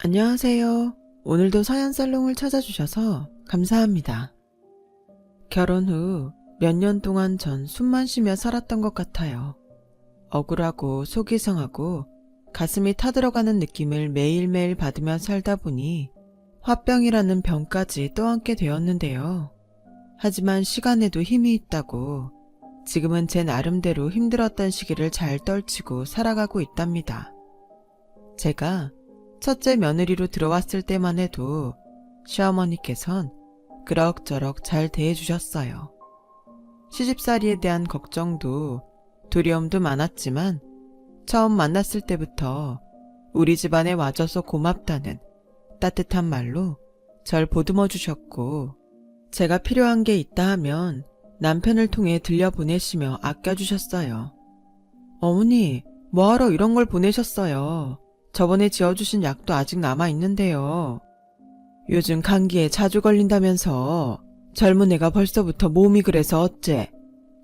안녕하세요. 오늘도 서연살롱을 찾아주셔서 감사합니다. 결혼 후 몇 년 동안 전 숨만 쉬며 살았던 것 같아요. 억울하고 속이 상하고 가슴이 타들어가는 느낌을 매일매일 받으며 살다 보니 화병이라는 병까지 떠안게 되었는데요. 하지만 시간에도 힘이 있다고 지금은 제 나름대로 힘들었던 시기를 잘 떨치고 살아가고 있답니다. 제가 첫째 며느리로 들어왔을 때만 해도 시어머니께선 그럭저럭 잘 대해주셨어요. 시집살이에 대한 걱정도 두려움도 많았지만 처음 만났을 때부터 우리 집안에 와줘서 고맙다는 따뜻한 말로 절 보듬어 주셨고, 제가 필요한 게 있다 하면 남편을 통해 들려보내시며 아껴주셨어요. 어머니, 뭐하러 이런 걸 보내셨어요? 저번에 지어주신 약도 아직 남아있는데요. 요즘 감기에 자주 걸린다면서. 젊은 애가 벌써부터 몸이 그래서 어째.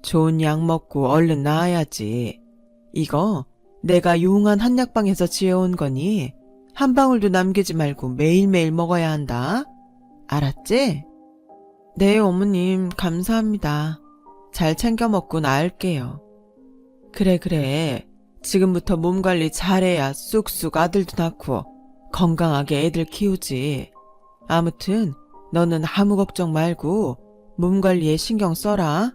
좋은 약 먹고 얼른 나아야지. 이거 내가 유흥한 한약방에서 지어온 거니 한 방울도 남기지 말고 매일매일 먹어야 한다. 알았지? 네, 어머님, 감사합니다. 잘 챙겨 먹고 나을게요. 그래. 지금부터 몸 관리 잘해야 쑥쑥 아들도 낳고 건강하게 애들 키우지. 아무튼 너는 아무 걱정 말고 몸 관리에 신경 써라.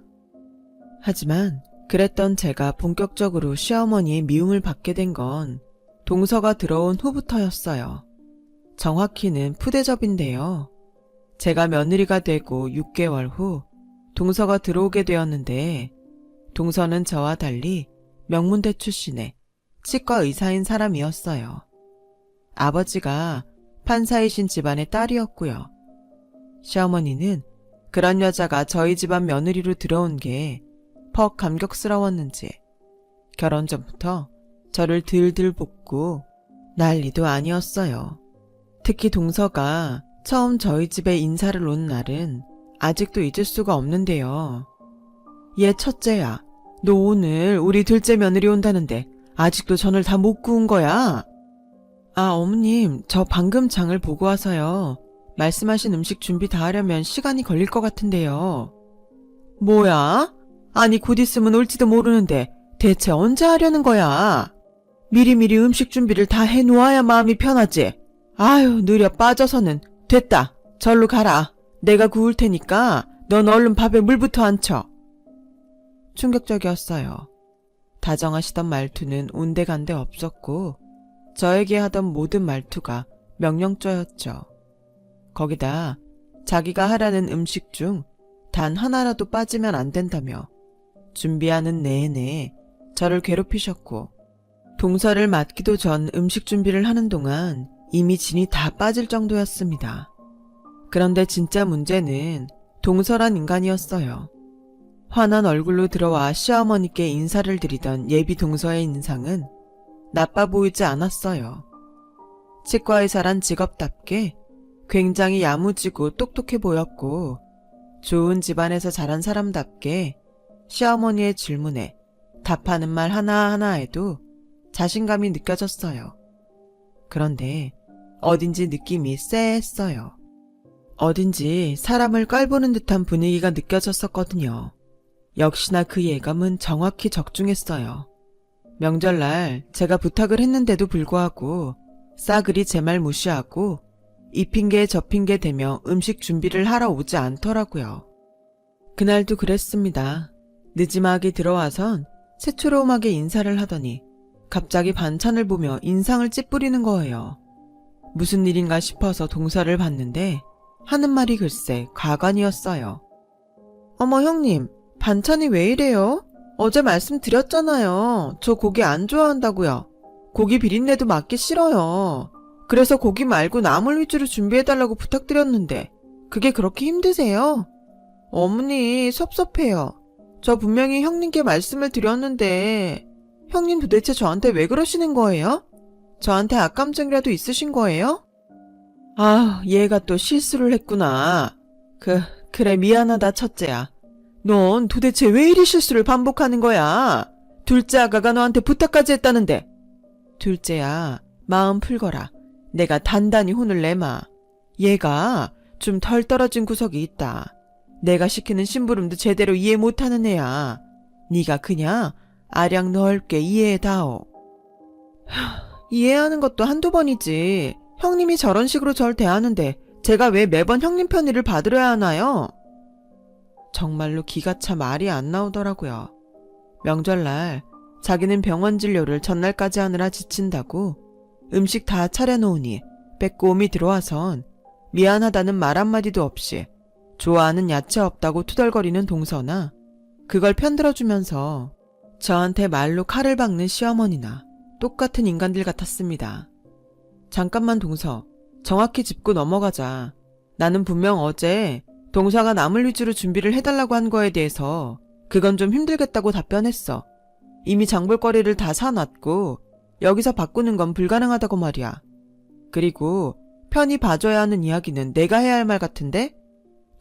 하지만 그랬던 제가 본격적으로 시어머니의 미움을 받게 된 건 동서가 들어온 후부터였어요. 정확히는 푸대접인데요. 제가 며느리가 되고 6개월 후 동서가 들어오게 되었는데, 동서는 저와 달리 명문대 출신의 치과 의사인 사람이었어요. 아버지가 판사이신 집안의 딸이었고요. 시어머니는 그런 여자가 저희 집안 며느리로 들어온 게 퍽 감격스러웠는지 결혼 전부터 저를 들들 볶고 난리도 아니었어요. 특히 동서가 처음 저희 집에 인사를 온 날은 아직도 잊을 수가 없는데요. 얘 첫째야, 너 오늘 우리 둘째 며느리 온다는데 아직도 전을 다 못 구운 거야? 아, 어머님, 저 방금 장을 보고 와서요. 말씀하신 음식 준비 다 하려면 시간이 걸릴 것 같은데요. 뭐야? 아니, 곧 있으면 올지도 모르는데 대체 언제 하려는 거야? 미리미리 음식 준비를 다 해놓아야 마음이 편하지. 아유, 느려 빠져서는. 됐다. 절로 가라. 내가 구울 테니까 넌 얼른 밥에 물부터 안 쳐. 충격적이었어요. 다정하시던 말투는 온데간데 없었고 저에게 하던 모든 말투가 명령조였죠. 거기다 자기가 하라는 음식 중 단 하나라도 빠지면 안 된다며 준비하는 내내 저를 괴롭히셨고, 동서를 맞기도 전 음식 준비를 하는 동안 이미 진이 다 빠질 정도였습니다. 그런데 진짜 문제는 동서란 인간이었어요. 환한 얼굴로 들어와 시어머니께 인사를 드리던 예비 동서의 인상은 나빠 보이지 않았어요. 치과의사란 직업답게 굉장히 야무지고 똑똑해 보였고, 좋은 집안에서 자란 사람답게 시어머니의 질문에 답하는 말 하나하나에도 자신감이 느껴졌어요. 그런데 어딘지 느낌이 쎄했어요. 어딘지 사람을 깔보는 듯한 분위기가 느껴졌었거든요. 역시나 그 예감은 정확히 적중했어요. 명절날 제가 부탁을 했는데도 불구하고 싸그리 제 말 무시하고 이 핑계 저 핑계 대며 음식 준비를 하러 오지 않더라고요. 그날도 그랬습니다. 늦지막이 들어와선 새초롬하게 인사를 하더니 갑자기 반찬을 보며 인상을 찌푸리는 거예요. 무슨 일인가 싶어서 동서를 봤는데 하는 말이 글쎄 가관이었어요. 어머, 형님, 반찬이 왜 이래요? 어제 말씀드렸잖아요. 저 고기 안 좋아한다고요. 고기 비린내도 맡기 싫어요. 그래서 고기 말고 나물 위주로 준비해달라고 부탁드렸는데 그게 그렇게 힘드세요? 어머니, 섭섭해요. 저 분명히 형님께 말씀을 드렸는데 형님 도대체 저한테 왜 그러시는 거예요? 저한테 악감정이라도 있으신 거예요? 아, 얘가 또 실수를 했구나. 그래, 미안하다, 첫째야. 넌 도대체 왜 이리 실수를 반복하는 거야? 둘째 아가가 너한테 부탁까지 했다는데. 둘째야, 마음 풀거라. 내가 단단히 혼을 내마. 얘가 좀 털 떨어진 구석이 있다. 내가 시키는 심부름도 제대로 이해 못하는 애야. 네가 그냥 아량 넓게 이해해다오. 이해하는 것도 한두 번이지. 형님이 저런 식으로 절 대하는데 제가 왜 매번 형님 편의를 받으려야 하나요? 정말로 기가 차 말이 안 나오더라고요. 명절날 자기는 병원 진료를 전날까지 하느라 지친다고 음식 다 차려놓으니 빼꼼히 들어와선 미안하다는 말 한마디도 없이 좋아하는 야채 없다고 투덜거리는 동서나 그걸 편들어주면서 저한테 말로 칼을 박는 시어머니나 똑같은 인간들 같았습니다. 잠깐만 동서, 정확히 짚고 넘어가자. 나는 분명 어제 동서가 남을 위주로 준비를 해달라고 한 거에 대해서 그건 좀 힘들겠다고 답변했어. 이미 장볼거리를 다 사놨고 여기서 바꾸는 건 불가능하다고 말이야. 그리고 편히 봐줘야 하는 이야기는 내가 해야 할 말 같은데?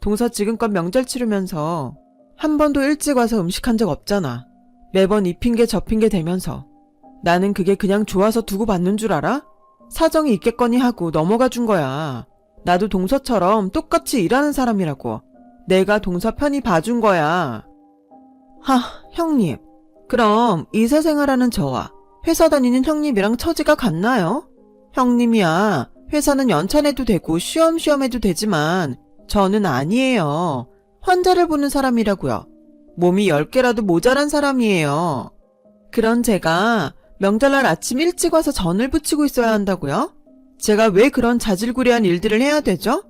동서 지금껏 명절 치르면서 한 번도 일찍 와서 음식한 적 없잖아. 매번 이 핑계 저 핑계 대면서. 나는 그게 그냥 좋아서 두고 받는 줄 알아? 사정이 있겠거니 하고 넘어가 준 거야. 나도 동서처럼 똑같이 일하는 사람이라고. 내가 동서 편히 봐준 거야. 형님. 그럼 의사 생활하는 저와 회사 다니는 형님이랑 처지가 같나요? 형님이야 회사는 연차내도 되고 쉬엄쉬엄 해도 되지만 저는 아니에요. 환자를 보는 사람이라고요. 몸이 10개라도 모자란 사람이에요. 그런 제가 명절날 아침 일찍 와서 전을 부치고 있어야 한다고요? 제가 왜 그런 자질구레한 일들을 해야 되죠?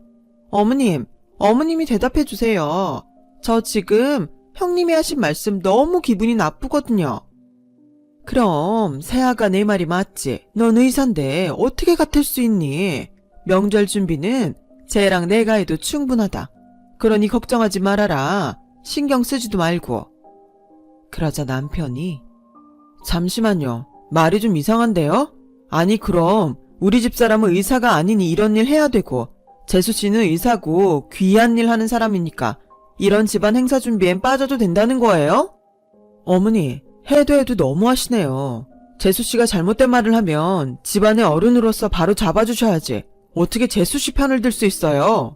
어머님이 대답해 주세요. 저 지금 형님이 하신 말씀 너무 기분이 나쁘거든요. 그럼 세아가 내 말이 맞지. 넌 의사인데 어떻게 같을 수 있니? 명절 준비는 쟤랑 내가 해도 충분하다. 그러니 걱정하지 말아라. 신경 쓰지도 말고. 그러자 남편이 잠시만요. 말이 좀 이상한데요? 아니 그럼 우리 집사람은 의사가 아니니 이런 일 해야 되고 재수 씨는 의사고 귀한 일 하는 사람이니까 이런 집안 행사 준비엔 빠져도 된다는 거예요? 어머니, 해도 너무하시네요. 재수 씨가 잘못된 말을 하면 집안의 어른으로서 바로 잡아주셔야지. 어떻게 재수 씨 편을 들 수 있어요?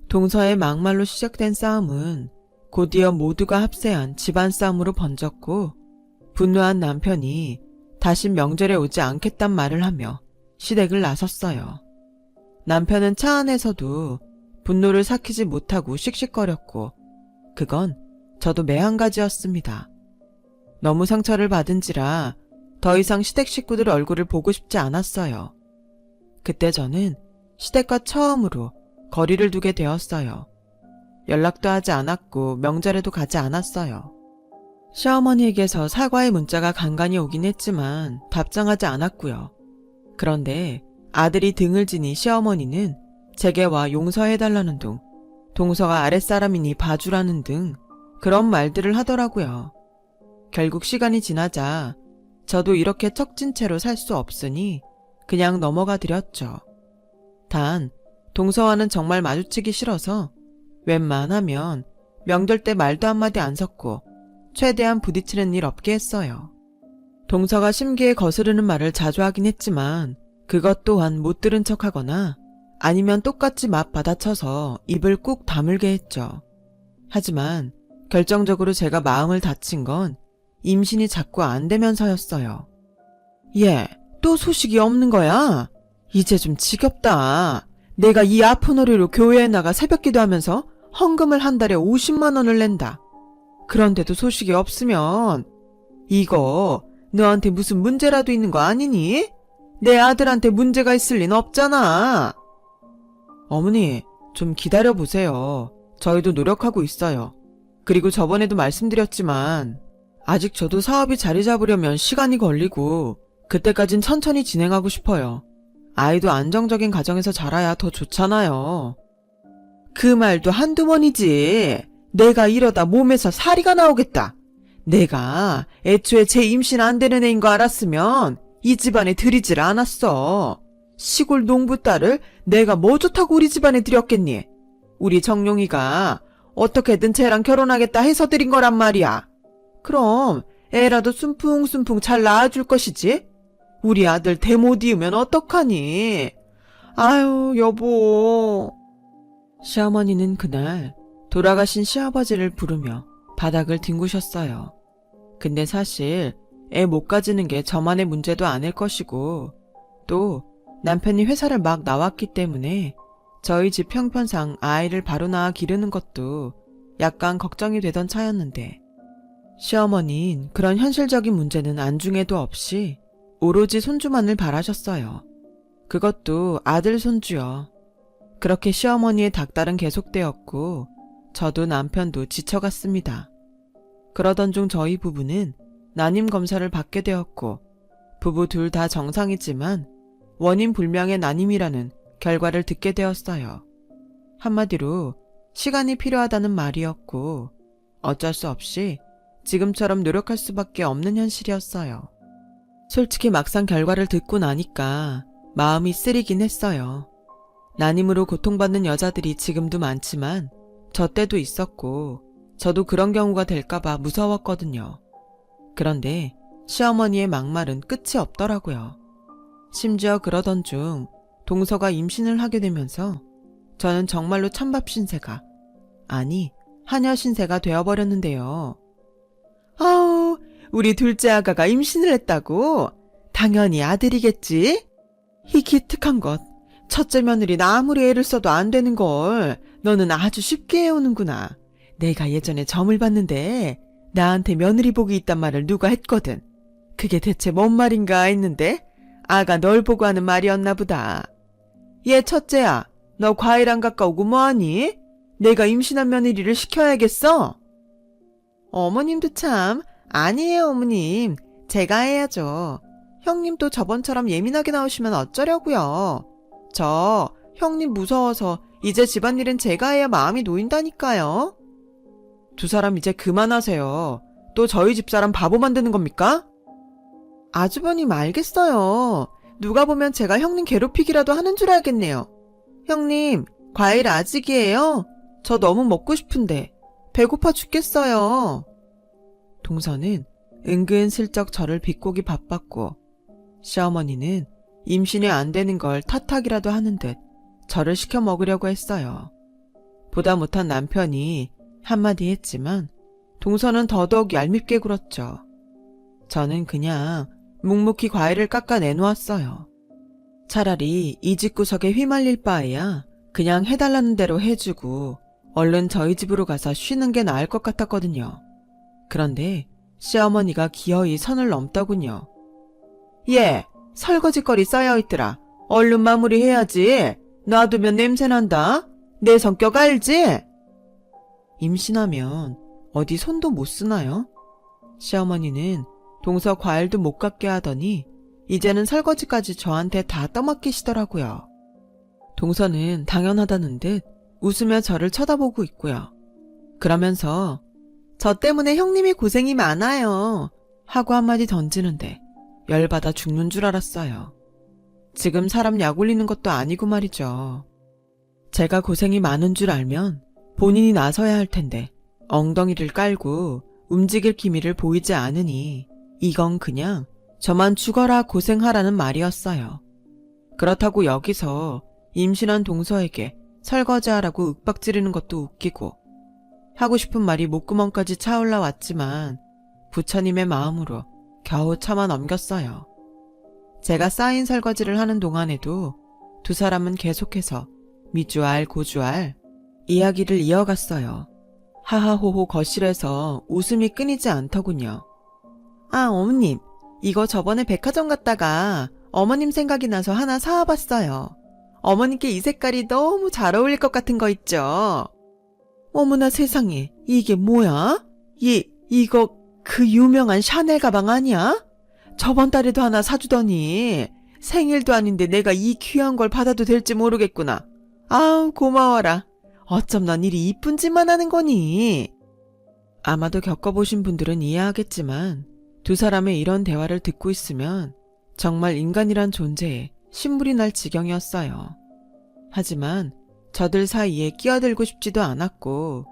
동서의 막말로 시작된 싸움은 곧이어 모두가 합세한 집안 싸움으로 번졌고 분노한 남편이 다신 명절에 오지 않겠단 말을 하며 시댁을 나섰어요. 남편은 차 안에서도 분노를 삭히지 못하고 씩씩거렸고 그건 저도 매한가지였습니다. 너무 상처를 받은지라 더 이상 시댁 식구들 얼굴을 보고 싶지 않았어요. 그때 저는 시댁과 처음으로 거리를 두게 되었어요. 연락도 하지 않았고 명절에도 가지 않았어요. 시어머니에게서 사과의 문자가 간간히 오긴 했지만 답장하지 않았고요. 그런데 아들이 등을 지니 시어머니는 제게와 용서해달라는 둥, 동서가 아랫사람이니 봐주라는 등 그런 말들을 하더라고요. 결국 시간이 지나자 저도 이렇게 척진 채로 살 수 없으니 그냥 넘어가 드렸죠. 단 동서와는 정말 마주치기 싫어서 웬만하면 명절 때 말도 한마디 안 섞고 최대한 부딪히는 일 없게 했어요. 동서가 심기에 거스르는 말을 자주 하긴 했지만 그것 또한 못 들은 척하거나 아니면 똑같이 맞 받아쳐서 입을 꾹 다물게 했죠. 하지만 결정적으로 제가 마음을 다친 건 임신이 자꾸 안 되면서였어요. 얘, 또 소식이 없는 거야? 이제 좀 지겹다. 내가 이 아픈 허리로 교회에 나가 새벽기도 하면서 헌금을 한 달에 50만 원을 낸다. 그런데도 소식이 없으면 이거 너한테 무슨 문제라도 있는 거 아니니? 내 아들한테 문제가 있을 리는 없잖아. 어머니, 좀 기다려보세요. 저희도 노력하고 있어요. 그리고 저번에도 말씀드렸지만 아직 저도 사업이 자리 잡으려면 시간이 걸리고 그때까진 천천히 진행하고 싶어요. 아이도 안정적인 가정에서 자라야 더 좋잖아요. 그 말도 한두 번이지. 내가 이러다 몸에서 사리가 나오겠다. 내가 애초에 제 임신 안 되는 애인 거 알았으면 이 집안에 들이질 않았어. 시골 농부 딸을 내가 뭐 좋다고 우리 집안에 들였겠니? 우리 정용이가 어떻게든 쟤랑 결혼하겠다 해서 들인 거란 말이야. 그럼 애라도 순풍순풍 잘 낳아줄 것이지. 우리 아들 대 못 이으면 어떡하니? 아유, 여보. 시어머니는 그날 돌아가신 시아버지를 부르며 바닥을 뒹구셨어요. 근데 사실 애 못 가지는 게 저만의 문제도 아닐 것이고, 또 남편이 회사를 막 나왔기 때문에 저희 집 형편상 아이를 바로 낳아 기르는 것도 약간 걱정이 되던 차였는데, 시어머니는 그런 현실적인 문제는 안중에도 없이 오로지 손주만을 바라셨어요. 그것도 아들 손주요. 그렇게 시어머니의 닥달은 계속되었고 저도 남편도 지쳐갔습니다. 그러던 중 저희 부부는 난임 검사를 받게 되었고, 부부 둘 다 정상이지만 원인 불명의 난임이라는 결과를 듣게 되었어요. 한마디로 시간이 필요하다는 말이었고, 어쩔 수 없이 지금처럼 노력할 수밖에 없는 현실이었어요. 솔직히 막상 결과를 듣고 나니까 마음이 쓰리긴 했어요. 난임으로 고통받는 여자들이 지금도 많지만 저 때도 있었고, 저도 그런 경우가 될까봐 무서웠거든요. 그런데 시어머니의 막말은 끝이 없더라고요. 심지어 그러던 중 동서가 임신을 하게 되면서 저는 정말로 찬밥 신세가, 아니 하녀 신세가 되어버렸는데요. 아우, 우리 둘째 아가가 임신을 했다고? 당연히 아들이겠지? 이 기특한 것, 첫째 며느리는 아무리 애를 써도 안 되는 걸 너는 아주 쉽게 해오는구나. 내가 예전에 점을 봤는데 나한테 며느리 복이 있단 말을 누가 했거든. 그게 대체 뭔 말인가 했는데 아가 널 보고 하는 말이었나 보다. 얘 첫째야, 너 과일 안 가까우고 뭐하니? 내가 임신한 며느리를 시켜야겠어? 어머님도 참, 아니에요 어머님. 제가 해야죠. 형님도 저번처럼 예민하게 나오시면 어쩌려고요. 저 형님 무서워서 이제 집안일은 제가 해야 마음이 놓인다니까요. 두 사람 이제 그만하세요. 또 저희 집사람 바보 만드는 겁니까? 아주버님 알겠어요. 누가 보면 제가 형님 괴롭히기라도 하는 줄 알겠네요. 형님, 과일 아직이에요? 저 너무 먹고 싶은데 배고파 죽겠어요. 동서는 은근슬쩍 저를 비꼬기 바빴고, 시어머니는 임신이 안 되는 걸 탓하기라도 하는 듯 저를 시켜 먹으려고 했어요. 보다 못한 남편이 한마디 했지만 동서는 더더욱 얄밉게 굴었죠. 저는 그냥 묵묵히 과일을 깎아 내놓았어요. 차라리 이 집구석에 휘말릴 바에야 그냥 해달라는 대로 해주고 얼른 저희 집으로 가서 쉬는 게 나을 것 같았거든요. 그런데 시어머니가 기어이 선을 넘더군요. 예, 설거지거리 쌓여있더라. 얼른 마무리해야지. 놔두면 냄새난다. 내 성격 알지? 임신하면 어디 손도 못 쓰나요? 시어머니는 동서 과일도 못 갖게 하더니 이제는 설거지까지 저한테 다 떠맡기시더라고요. 동서는 당연하다는 듯 웃으며 저를 쳐다보고 있고요. 그러면서 저 때문에 형님이 고생이 많아요 하고 한마디 던지는데 열받아 죽는 줄 알았어요. 지금 사람 약 올리는 것도 아니고 말이죠. 제가 고생이 많은 줄 알면 본인이 나서야 할 텐데 엉덩이를 깔고 움직일 기미를 보이지 않으니 이건 그냥 저만 죽어라 고생하라는 말이었어요. 그렇다고 여기서 임신한 동서에게 설거지하라고 윽박지르는 것도 웃기고, 하고 싶은 말이 목구멍까지 차올라 왔지만 부처님의 마음으로 겨우 참아 넘겼어요. 제가 쌓인 설거지를 하는 동안에도 두 사람은 계속해서 미주알 고주알 이야기를 이어갔어요. 하하호호 거실에서 웃음이 끊이지 않더군요. 아, 어머님, 이거 저번에 백화점 갔다가 어머님 생각이 나서 하나 사와봤어요. 어머님께 이 색깔이 너무 잘 어울릴 것 같은 거 있죠? 어머나 세상에, 이게 뭐야? 이거 그 유명한 샤넬 가방 아니야? 저번 달에도 하나 사주더니 생일도 아닌데 내가 이 귀한 걸 받아도 될지 모르겠구나. 아우, 고마워라. 어쩜 넌 일이 이쁜 짓만 하는 거니? 아마도 겪어보신 분들은 이해하겠지만 두 사람의 이런 대화를 듣고 있으면 정말 인간이란 존재에 신물이 날 지경이었어요. 하지만 저들 사이에 끼어들고 싶지도 않았고,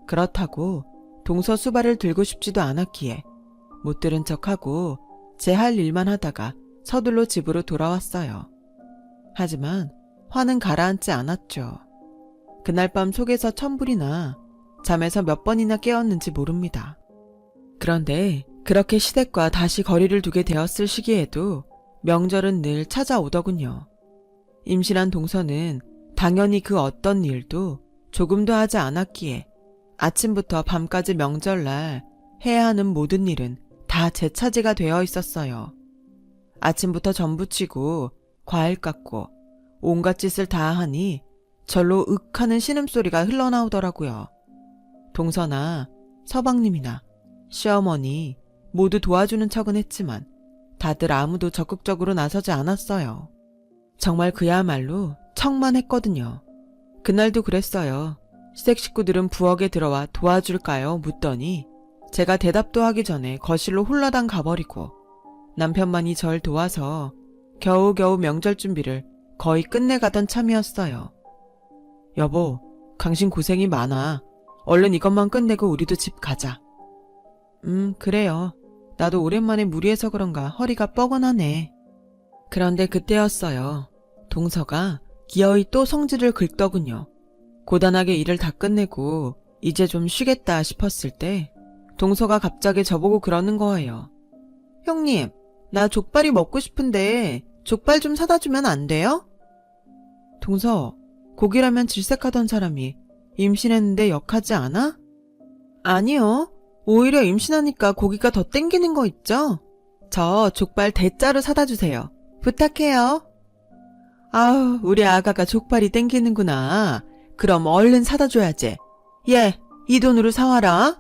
그렇다고 동서 수발을 들고 싶지도 않았기에 못 들은 척하고 제 할 일만 하다가 서둘러 집으로 돌아왔어요. 하지만 화는 가라앉지 않았죠. 그날 밤 속에서 천불이 나 잠에서 몇 번이나 깨었는지 모릅니다. 그런데 그렇게 시댁과 다시 거리를 두게 되었을 시기에도 명절은 늘 찾아오더군요. 임신한 동서는 당연히 그 어떤 일도 조금도 하지 않았기에 아침부터 밤까지 명절날 해야 하는 모든 일은 다 제 차지가 되어 있었어요. 아침부터 전 부치고 과일 깎고 온갖 짓을 다 하니 절로 윽 하는 신음소리가 흘러나오더라고요. 동서나 서방님이나 시어머니 모두 도와주는 척은 했지만 다들 아무도 적극적으로 나서지 않았어요. 정말 그야말로 척만 했거든요. 그날도 그랬어요. 시댁 식구들은 부엌에 들어와 도와줄까요? 묻더니 제가 대답도 하기 전에 거실로 홀라당 가버리고 남편만이 절 도와서 겨우겨우 명절 준비를 거의 끝내가던 참이었어요. 여보, 당신 고생이 많아. 얼른 이것만 끝내고 우리도 집 가자. 그래요. 나도 오랜만에 무리해서 그런가 허리가 뻐근하네. 그런데 그때였어요. 동서가 기어이 또 성질을 긁더군요. 고단하게 일을 다 끝내고 이제 좀 쉬겠다 싶었을 때 동서가 갑자기 저보고 그러는 거예요. 형님, 나 족발이 먹고 싶은데 족발 좀 사다 주면 안 돼요? 동서, 고기라면 질색하던 사람이 임신했는데 역하지 않아? 아니요. 오히려 임신하니까 고기가 더 땡기는 거 있죠? 저 족발 대짜로 사다 주세요. 부탁해요. 아우, 우리 아가가 족발이 땡기는구나. 그럼 얼른 사다 줘야지. 예, 이 돈으로 사와라.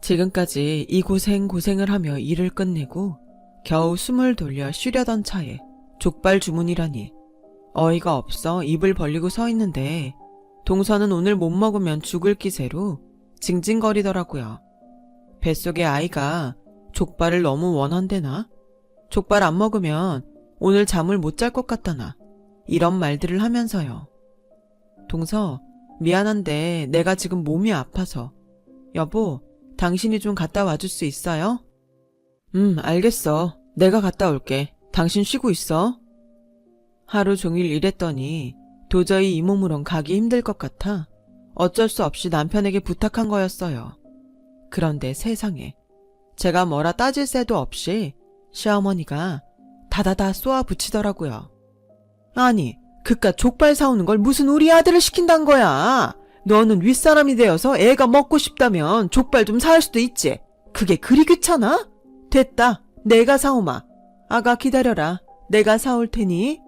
지금까지 이 고생을 하며 일을 끝내고 겨우 숨을 돌려 쉬려던 차에 족발 주문이라니 어이가 없어 입을 벌리고 서 있는데 동서는 오늘 못 먹으면 죽을 기세로 징징거리더라고요. 뱃속에 아이가 족발을 너무 원한대나? 족발 안 먹으면 오늘 잠을 못 잘 것 같다나 이런 말들을 하면서요. 동서, 미안한데 내가 지금 몸이 아파서. 여보, 당신이 좀 갔다 와줄 수 있어요? 알겠어. 내가 갔다 올게. 당신 쉬고 있어. 하루 종일 일했더니 도저히 이 몸으론 가기 힘들 것 같아 어쩔 수 없이 남편에게 부탁한 거였어요. 그런데 세상에 제가 뭐라 따질 새도 없이 시어머니가 다다다 쏘아 붙이더라고요. 아니, 그깟 족발 사오는 걸 무슨 우리 아들을 시킨단 거야. 너는 윗사람이 되어서 애가 먹고 싶다면 족발 좀 사올 수도 있지. 그게 그리 귀찮아? 됐다. 내가 사오마. 아가 기다려라. 내가 사올 테니.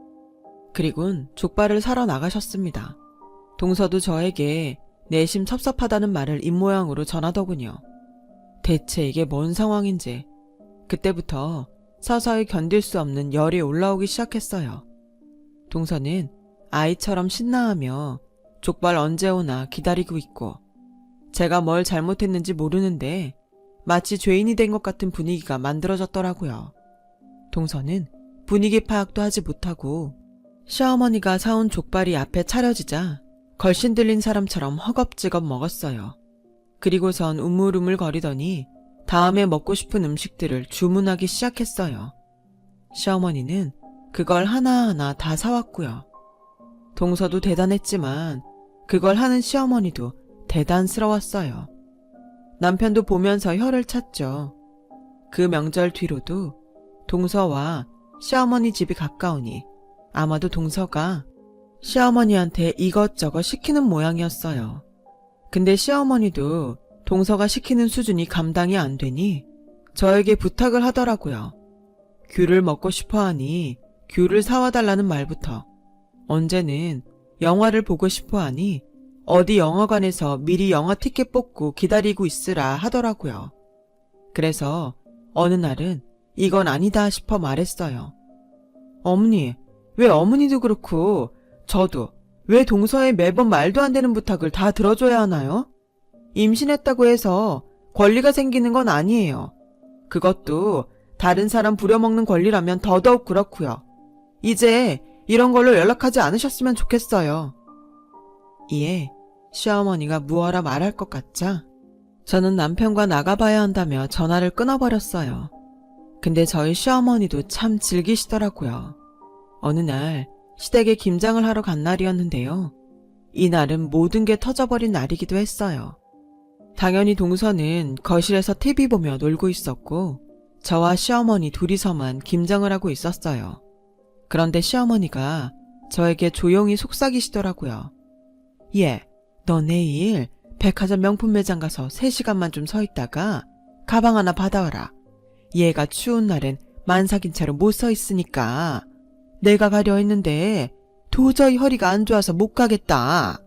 그리곤 족발을 사러 나가셨습니다. 동서도 저에게 내심 섭섭하다는 말을 입모양으로 전하더군요. 대체 이게 뭔 상황인지 그때부터 서서히 견딜 수 없는 열이 올라오기 시작했어요. 동서는 아이처럼 신나하며 족발 언제 오나 기다리고 있고 제가 뭘 잘못했는지 모르는데 마치 죄인이 된 것 같은 분위기가 만들어졌더라고요. 동서는 분위기 파악도 하지 못하고 시어머니가 사온 족발이 앞에 차려지자 걸신 들린 사람처럼 허겁지겁 먹었어요. 그리고선 우물우물 거리더니 다음에 먹고 싶은 음식들을 주문하기 시작했어요. 시어머니는 그걸 하나하나 다 사왔고요. 동서도 대단했지만 그걸 하는 시어머니도 대단스러웠어요. 남편도 보면서 혀를 찼죠. 그 명절 뒤로도 동서와 시어머니 집이 가까우니 아마도 동서가 시어머니한테 이것저것 시키는 모양이었어요. 근데 시어머니도 동서가 시키는 수준이 감당이 안 되니 저에게 부탁을 하더라고요. 귤을 먹고 싶어 하니 귤을 사와 달라는 말부터 언제는 영화를 보고 싶어 하니 어디 영화관에서 미리 영화 티켓 뽑고 기다리고 있으라 하더라고요. 그래서 어느 날은 이건 아니다 싶어 말했어요. 어머니, 왜 어머니도 그렇고 저도 왜 동서에 매번 말도 안 되는 부탁을 다 들어줘야 하나요? 임신했다고 해서 권리가 생기는 건 아니에요. 그것도 다른 사람 부려먹는 권리라면 더더욱 그렇고요. 이제 이런 걸로 연락하지 않으셨으면 좋겠어요. 이에 시어머니가 무어라 말할 것 같자 저는 남편과 나가봐야 한다며 전화를 끊어버렸어요. 근데 저희 시어머니도 참 즐기시더라고요. 어느 날 시댁에 김장을 하러 간 날이었는데요. 이날은 모든 게 터져버린 날이기도 했어요. 당연히 동서는 거실에서 TV 보며 놀고 있었고 저와 시어머니 둘이서만 김장을 하고 있었어요. 그런데 시어머니가 저에게 조용히 속삭이시더라고요. 얘, 너 내일 백화점 명품 매장 가서 3시간만 좀 서 있다가 가방 하나 받아와라. 얘가 추운 날엔 만삭인 채로 못 서 있으니까 내가 가려 했는데 도저히 허리가 안 좋아서 못 가겠다.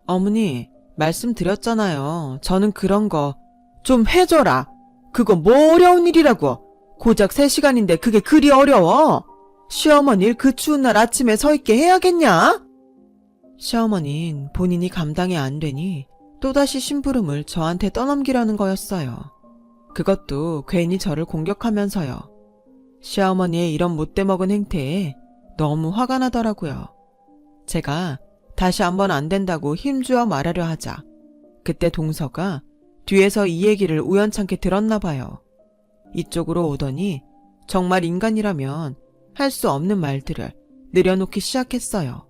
어머니, 말씀드렸잖아요. 저는 그런 거 좀 해줘라. 그거 뭐 어려운 일이라고. 고작 3시간인데 그게 그리 어려워. 시어머니를 그 추운 날 아침에 서 있게 해야겠냐? 시어머니는 본인이 감당이 안 되니 또다시 심부름을 저한테 떠넘기려는 거였어요. 그것도 괜히 저를 공격하면서요. 시어머니의 이런 못돼먹은 행태에 너무 화가 나더라고요. 제가 다시 한번 안 된다고 힘주어 말하려 하자 그때 동서가 뒤에서 이 얘기를 우연찮게 들었나 봐요. 이쪽으로 오더니 정말 인간이라면 할 수 없는 말들을 내려놓기 시작했어요.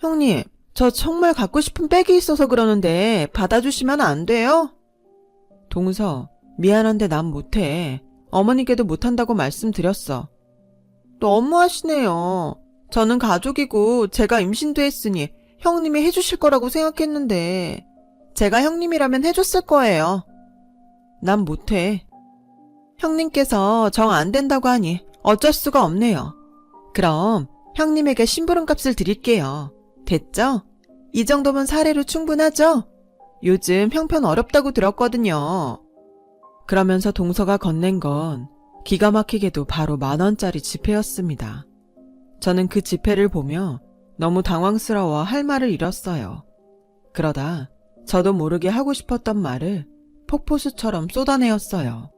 형님, 저 정말 갖고 싶은 백이 있어서 그러는데 받아주시면 안 돼요? 동서, 미안한데 난 못해. 어머니께도 못한다고 말씀드렸어. 너무하시네요. 저는 가족이고 제가 임신도 했으니 형님이 해주실 거라고 생각했는데 제가 형님이라면 해줬을 거예요. 난 못해. 형님께서 정 안 된다고 하니 어쩔 수가 없네요. 그럼 형님에게 심부름값을 드릴게요. 됐죠? 이 정도면 사례로 충분하죠? 요즘 형편 어렵다고 들었거든요. 그러면서 동서가 건넨 건 기가 막히게도 바로 10,000원짜리 지폐였습니다. 저는 그 지폐를 보며 너무 당황스러워 할 말을 잃었어요. 그러다 저도 모르게 하고 싶었던 말을 폭포수처럼 쏟아내었어요.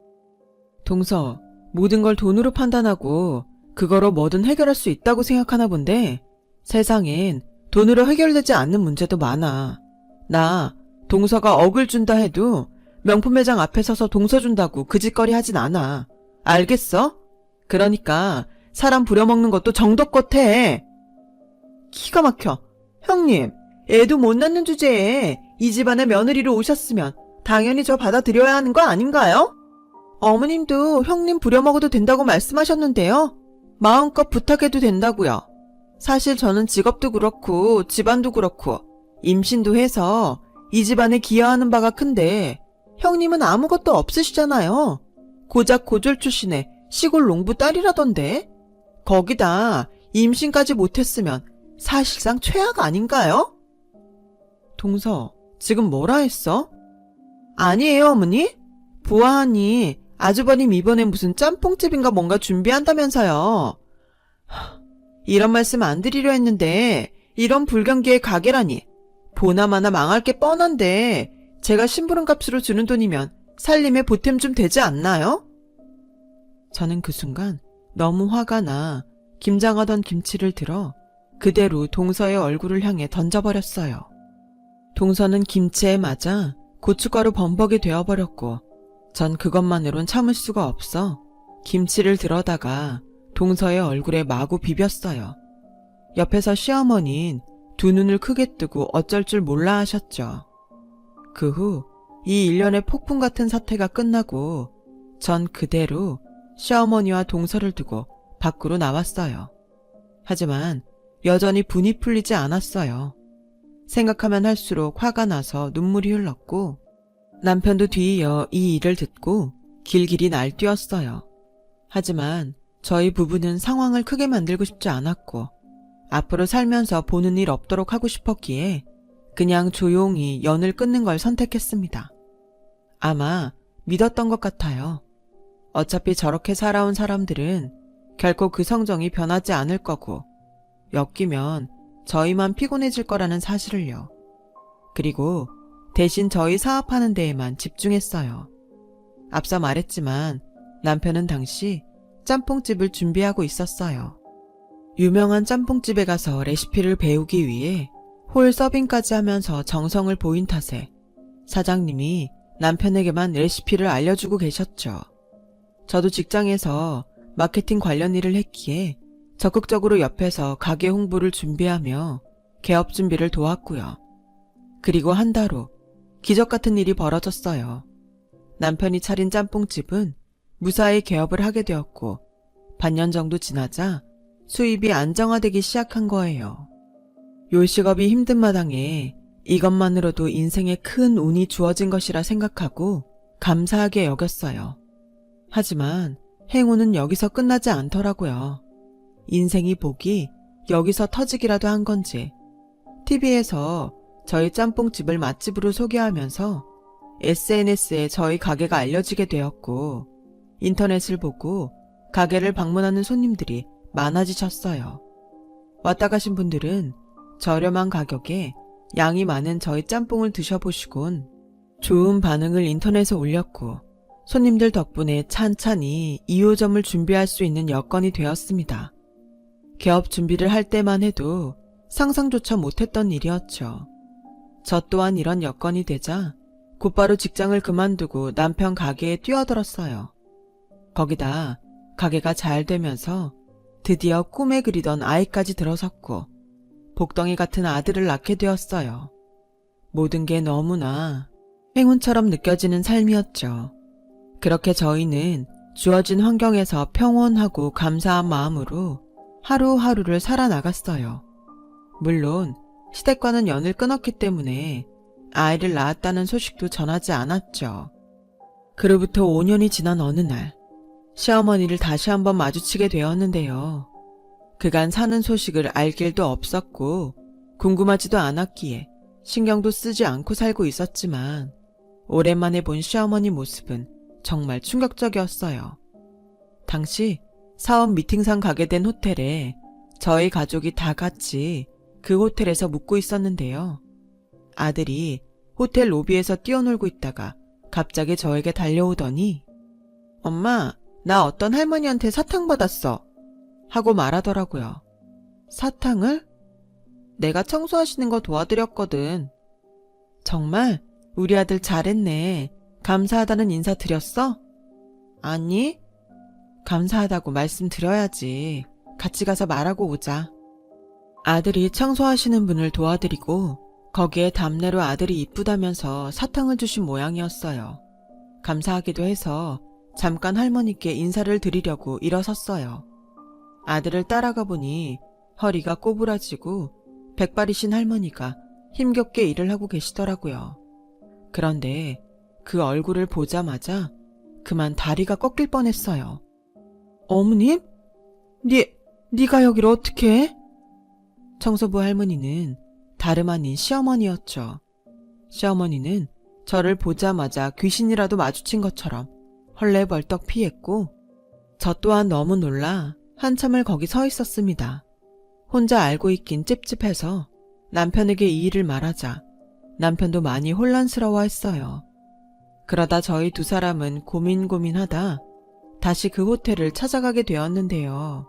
동서, 모든 걸 돈으로 판단하고 그거로 뭐든 해결할 수 있다고 생각하나 본데 세상엔 돈으로 해결되지 않는 문제도 많아. 나 동서가 억을 준다 해도 명품 매장 앞에 서서 동서 준다고 그 짓거리 하진 않아. 알겠어? 그러니까 사람 부려먹는 것도 정도껏 해. 기가 막혀. 형님, 애도 못 낳는 주제에 이 집안에 며느리로 오셨으면 당연히 저 받아들여야 하는 거 아닌가요? 어머님도 형님 부려먹어도 된다고 말씀하셨는데요. 마음껏 부탁해도 된다고요. 사실 저는 직업도 그렇고 집안도 그렇고 임신도 해서 이 집안에 기여하는 바가 큰데 형님은 아무것도 없으시잖아요. 고작 고졸 출신의 시골 농부 딸이라던데. 거기다 임신까지 못했으면 사실상 최악 아닌가요? 동서, 지금 뭐라 했어? 아니에요, 어머니. 보아하니 아주버님 이번에 무슨 짬뽕집인가 뭔가 준비한다면서요. 이런 말씀 안 드리려 했는데 이런 불경기에 가게라니. 보나마나 망할 게 뻔한데 제가 심부름값으로 주는 돈이면 살림에 보탬 좀 되지 않나요? 저는 그 순간 너무 화가 나 김장하던 김치를 들어 그대로 동서의 얼굴을 향해 던져버렸어요. 동서는 김치에 맞아 고춧가루 범벅이 되어버렸고 전 그것만으론 참을 수가 없어 김치를 들어다가 동서의 얼굴에 마구 비볐어요. 옆에서 시어머니는 두 눈을 크게 뜨고 어쩔 줄 몰라 하셨죠. 그 후 이 일련의 폭풍 같은 사태가 끝나고 전 그대로 시어머니와 동서를 두고 밖으로 나왔어요. 하지만 여전히 분이 풀리지 않았어요. 생각하면 할수록 화가 나서 눈물이 흘렀고 남편도 뒤이어 이 일을 듣고 길길이 날뛰었어요. 하지만 저희 부부는 상황을 크게 만들고 싶지 않았고 앞으로 살면서 보는 일 없도록 하고 싶었기에 그냥 조용히 연을 끊는 걸 선택했습니다. 아마 믿었던 것 같아요. 어차피 저렇게 살아온 사람들은 결코 그 성정이 변하지 않을 거고 엮이면 저희만 피곤해질 거라는 사실을요. 그리고 대신 저희 사업하는 데에만 집중했어요. 앞서 말했지만 남편은 당시 짬뽕집을 준비하고 있었어요. 유명한 짬뽕집에 가서 레시피를 배우기 위해 홀 서빙까지 하면서 정성을 보인 탓에 사장님이 남편에게만 레시피를 알려주고 계셨죠. 저도 직장에서 마케팅 관련 일을 했기에 적극적으로 옆에서 가게 홍보를 준비하며 개업 준비를 도왔고요. 그리고 한 달 후 기적 같은 일이 벌어졌어요. 남편이 차린 짬뽕집은 무사히 개업을 하게 되었고 반년 정도 지나자 수입이 안정화되기 시작한 거예요. 요식업이 힘든 마당에 이것만으로도 인생에 큰 운이 주어진 것이라 생각하고 감사하게 여겼어요. 하지만 행운은 여기서 끝나지 않더라고요. 인생이 복이 여기서 터지기라도 한 건지 TV에서 저희 짬뽕집을 맛집으로 소개하면서 SNS에 저희 가게가 알려지게 되었고 인터넷을 보고 가게를 방문하는 손님들이 많아지셨어요. 왔다 가신 분들은 저렴한 가격에 양이 많은 저희 짬뽕을 드셔보시곤 좋은 반응을 인터넷에 올렸고 손님들 덕분에 찬찬히 2호점을 준비할 수 있는 여건이 되었습니다. 개업 준비를 할 때만 해도 상상조차 못했던 일이었죠. 저 또한 이런 여건이 되자 곧바로 직장을 그만두고 남편 가게에 뛰어들었어요. 거기다 가게가 잘 되면서 드디어 꿈에 그리던 아이까지 들어섰고 복덩이 같은 아들을 낳게 되었어요. 모든 게 너무나 행운처럼 느껴지는 삶이었죠. 그렇게 저희는 주어진 환경에서 평온하고 감사한 마음으로 하루하루를 살아나갔어요. 물론 시댁과는 연을 끊었기 때문에 아이를 낳았다는 소식도 전하지 않았죠. 그로부터 5년이 지난 어느 날 시어머니를 다시 한번 마주치게 되었는데요. 그간 사는 소식을 알 길도 없었고 궁금하지도 않았기에 신경도 쓰지 않고 살고 있었지만 오랜만에 본 시어머니 모습은 정말 충격적이었어요. 당시 사업 미팅상 가게 된 호텔에 저희 가족이 다 같이 그 호텔에서 묵고 있었는데요. 아들이 호텔 로비에서 뛰어놀고 있다가 갑자기 저에게 달려오더니 엄마, 나 어떤 할머니한테 사탕 받았어 하고 말하더라고요. 사탕을? 내가 청소하시는 거 도와드렸거든. 정말? 우리 아들 잘했네. 감사하다는 인사 드렸어? 아니? 감사하다고 말씀드려야지. 같이 가서 말하고 오자. 아들이 청소하시는 분을 도와드리고 거기에 답례로 아들이 이쁘다면서 사탕을 주신 모양이었어요. 감사하기도 해서 잠깐 할머니께 인사를 드리려고 일어섰어요. 아들을 따라가 보니 허리가 꼬부라지고 백발이신 할머니가 힘겹게 일을 하고 계시더라고요. 그런데 그 얼굴을 보자마자 그만 다리가 꺾일 뻔했어요. 어머님? 네가 여기를 어떻게 해? 청소부 할머니는 다름 아닌 시어머니였죠. 시어머니는 저를 보자마자 귀신이라도 마주친 것처럼 헐레벌떡 피했고 저 또한 너무 놀라 한참을 거기 서 있었습니다. 혼자 알고 있긴 찝찝해서 남편에게 이 일을 말하자 남편도 많이 혼란스러워했어요. 그러다 저희 두 사람은 고민하다 다시 그 호텔을 찾아가게 되었는데요.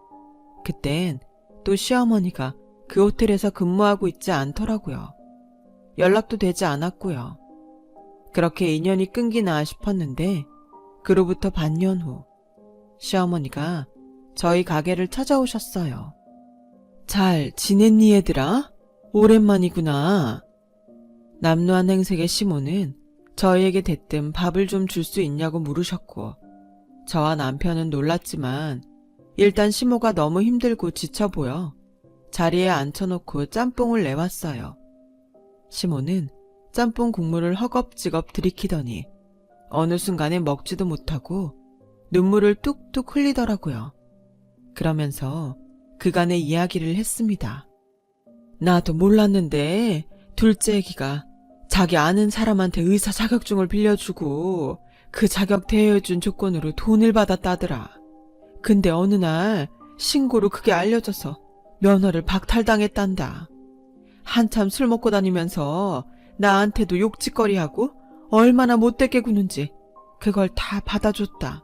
그땐 또 시어머니가 그 호텔에서 근무하고 있지 않더라고요. 연락도 되지 않았고요. 그렇게 인연이 끊기나 싶었는데 그로부터 반년 후 시어머니가 저희 가게를 찾아오셨어요. 잘 지냈니 얘들아? 오랜만이구나. 남루한 행색의 시모는 저희에게 대뜸 밥을 좀 줄 수 있냐고 물으셨고 저와 남편은 놀랐지만 일단 시모가 너무 힘들고 지쳐 보여 자리에 앉혀놓고 짬뽕을 내왔어요. 시모는 짬뽕 국물을 허겁지겁 들이키더니 어느 순간에 먹지도 못하고 눈물을 뚝뚝 흘리더라고요. 그러면서 그간의 이야기를 했습니다. 나도 몰랐는데 둘째 애기가 자기 아는 사람한테 의사 자격증을 빌려주고 그 자격 대여해준 조건으로 돈을 받았다더라. 근데 어느 날 신고로 그게 알려져서 면허를 박탈당했단다. 한참 술 먹고 다니면서 나한테도 욕짓거리하고 얼마나 못되게 구는지 그걸 다 받아줬다.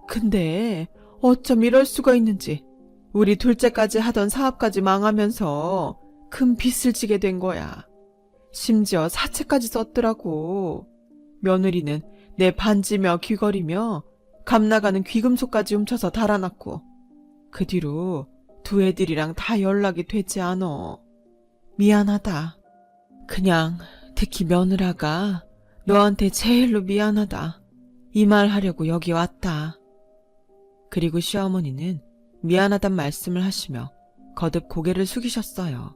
근데 어쩜 이럴 수가 있는지 우리 둘째까지 하던 사업까지 망하면서 큰 빚을 지게 된 거야. 심지어 사채까지 썼더라고. 며느리는 내 반지며 귀걸이며 감나가는 귀금속까지 훔쳐서 달아났고 그 뒤로 두 애들이랑 다 연락이 되지 않어. 미안하다. 그냥 특히 며느라가 너한테 제일로 미안하다. 이 말 하려고 여기 왔다. 그리고 시어머니는 미안하단 말씀을 하시며 거듭 고개를 숙이셨어요.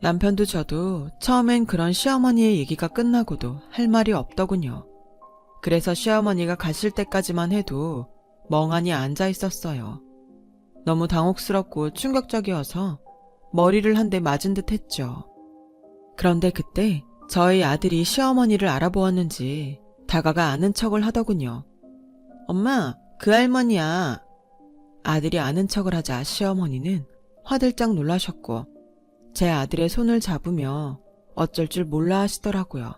남편도 저도 처음엔 그런 시어머니의 얘기가 끝나고도 할 말이 없더군요. 그래서 시어머니가 가실 때까지만 해도 멍하니 앉아 있었어요. 너무 당혹스럽고 충격적이어서 머리를 한 대 맞은 듯 했죠. 그런데 그때 저희 아들이 시어머니를 알아보았는지 다가가 아는 척을 하더군요. 엄마, 그 할머니야. 아들이 아는 척을 하자 시어머니는 화들짝 놀라셨고 제 아들의 손을 잡으며 어쩔 줄 몰라 하시더라고요.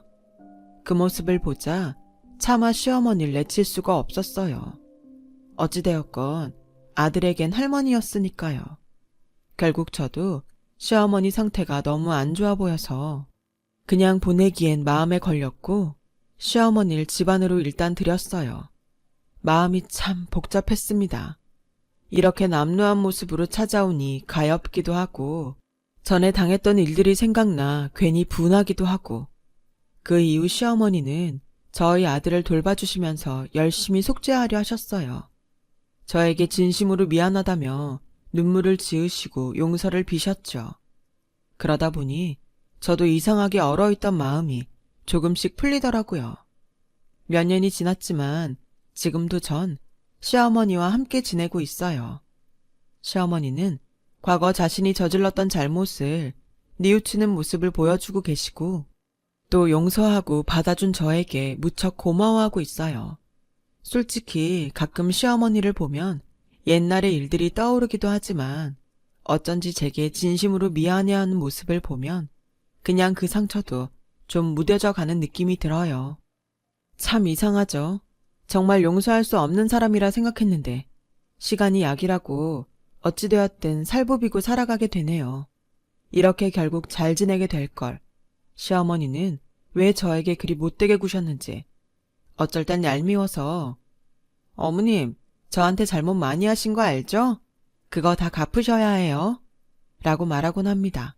그 모습을 보자 차마 시어머니를 내칠 수가 없었어요. 어찌되었건 아들에겐 할머니였으니까요. 결국 저도 시어머니 상태가 너무 안 좋아 보여서 그냥 보내기엔 마음에 걸렸고 시어머니를 집 안으로 일단 들였어요. 마음이 참 복잡했습니다. 이렇게 남루한 모습으로 찾아오니 가엾기도 하고 전에 당했던 일들이 생각나 괜히 분하기도 하고 그 이후 시어머니는 저희 아들을 돌봐주시면서 열심히 속죄하려 하셨어요. 저에게 진심으로 미안하다며 눈물을 지으시고 용서를 비셨죠. 그러다 보니 저도 이상하게 얼어있던 마음이 조금씩 풀리더라고요. 몇 년이 지났지만 지금도 전 시어머니와 함께 지내고 있어요. 시어머니는 과거 자신이 저질렀던 잘못을 뉘우치는 모습을 보여주고 계시고 또 용서하고 받아준 저에게 무척 고마워하고 있어요. 솔직히 가끔 시어머니를 보면 옛날의 일들이 떠오르기도 하지만 어쩐지 제게 진심으로 미안해하는 모습을 보면 그냥 그 상처도 좀 무뎌져 가는 느낌이 들어요. 참 이상하죠. 정말 용서할 수 없는 사람이라 생각했는데 시간이 약이라고 어찌되었든 살보비고 살아가게 되네요. 이렇게 결국 잘 지내게 될 걸. 시어머니는 왜 저에게 그리 못되게 구셨는지 어쩔 땐 얄미워서 어머님, 저한테 잘못 많이 하신 거 알죠? 그거 다 갚으셔야 해요. 라고 말하곤 합니다.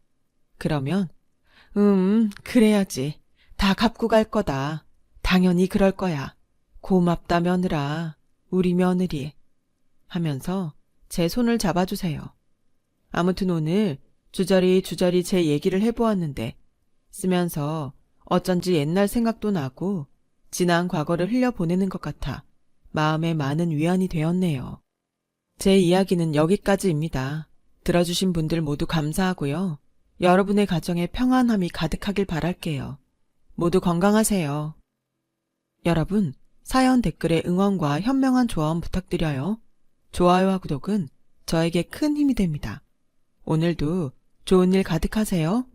그러면 그래야지. 다 갚고 갈 거다. 당연히 그럴 거야. 고맙다 며느라. 우리 며느리. 하면서 제 손을 잡아주세요. 아무튼 오늘 주저리 제 얘기를 해보았는데 쓰면서 어쩐지 옛날 생각도 나고 지난 과거를 흘려보내는 것 같아 마음에 많은 위안이 되었네요. 제 이야기는 여기까지입니다. 들어주신 분들 모두 감사하고요. 여러분의 가정에 평안함이 가득하길 바랄게요. 모두 건강하세요. 여러분, 사연 댓글에 응원과 현명한 조언 부탁드려요. 좋아요와 구독은 저에게 큰 힘이 됩니다. 오늘도 좋은 일 가득하세요.